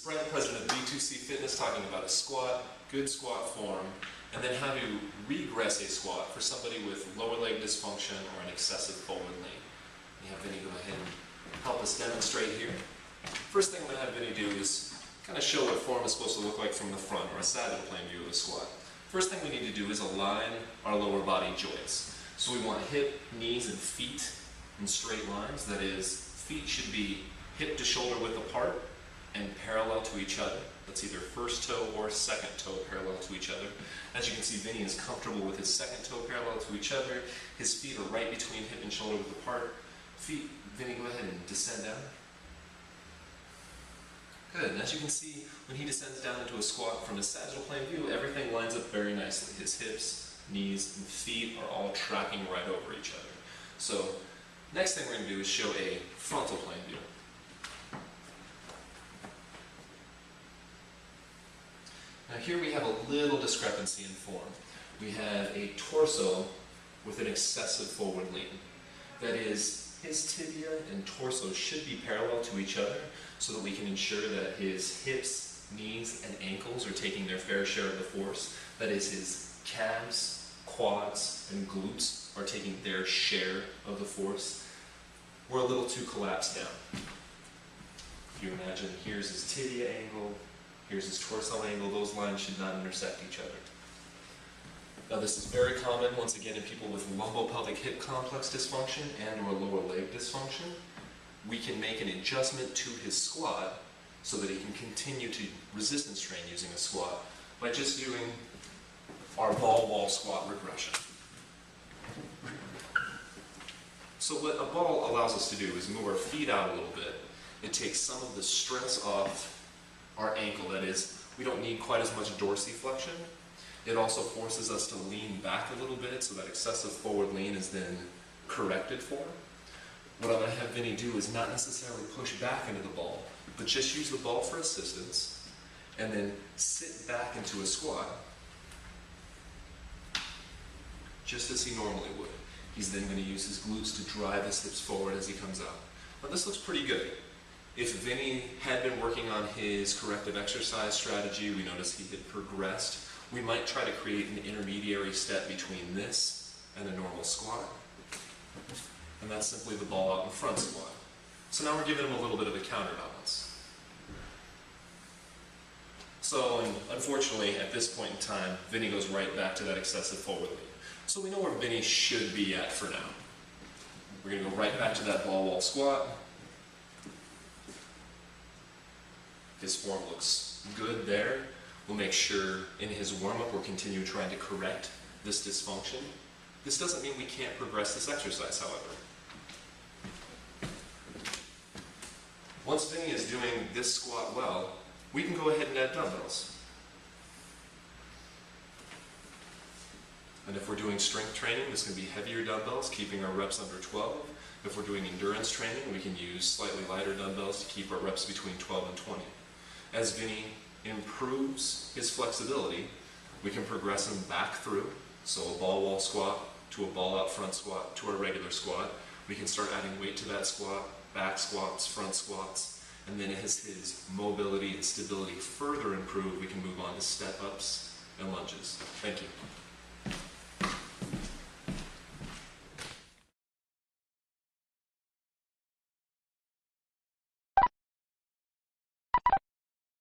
Brian, president of B2C Fitness, talking about a squat, good squat form, and then how to regress a squat for somebody with lower leg dysfunction or an excessive forward lean. We have Vinny go ahead and help us demonstrate here. First thing I'm going to have Vinny do is kind of show what form is supposed to look like from the front, or a sagittal plane view of a squat. First thing we need to do is align our lower body joints. So we want hip, knees, and feet in straight lines. That is, feet should be hip to shoulder width apart and parallel to each other. That's either first toe or second toe parallel to each other. As you can see, Vinny is comfortable with his second toe parallel to each other. His feet are right between hip and shoulder width apart. Feet, Vinny, go ahead and descend down. Good, and as you can see, when he descends down into a squat from a sagittal plane view, everything lines up very nicely. His hips, knees, and feet are all tracking right over each other. So, next thing we're going to do is show a frontal plane view. Now here we have a little discrepancy in form. We have a torso with an excessive forward lean. That is, his tibia and torso should be parallel to each other so that we can ensure that his hips, knees, and ankles are taking their fair share of the force. That is, his calves, quads, and glutes are taking their share of the force. We're a little too collapsed down. If you imagine, here's his tibia angle, here's his torso angle, those lines should not intersect each other. Now this is very common, once again, in people with lumbopelvic hip complex dysfunction and or lower leg dysfunction. We can make an adjustment to his squat so that he can continue to resistance train using a squat by just doing our ball wall squat regression. So what a ball allows us to do is move our feet out a little bit. It takes some of the stress off our ankle. That is, we don't need quite as much dorsiflexion. It also forces us to lean back a little bit so that excessive forward lean is then corrected for. What I'm going to have Vinny do is not necessarily push back into the ball, but just use the ball for assistance and then sit back into a squat just as he normally would. He's then going to use his glutes to drive his hips forward as he comes out. Now this looks pretty good. If Vinny had been working on his corrective exercise strategy, we noticed he had progressed, we might try to create an intermediary step between this and a normal squat. And that's simply the ball out in front squat. So now we're giving him a little bit of a counterbalance. So, unfortunately, at this point in time, Vinny goes right back to that excessive forward lean. So we know where Vinny should be at for now. We're going to go right back to that ball wall squat. His form looks good there. We'll make sure in his warm-up we'll continue trying to correct this dysfunction. This doesn't mean we can't progress this exercise, however. Once Vinny is doing this squat well, we can go ahead and add dumbbells. And if we're doing strength training, this can be heavier dumbbells, keeping our reps under 12. If we're doing endurance training, we can use slightly lighter dumbbells to keep our reps between 12 and 20. As Vinny improves his flexibility, we can progress him back through. So a ball wall squat to a ball out front squat to a regular squat. We can start adding weight to that squat, back squats, front squats, and then as his mobility and stability further improve, we can move on to step ups and lunges. Thank you.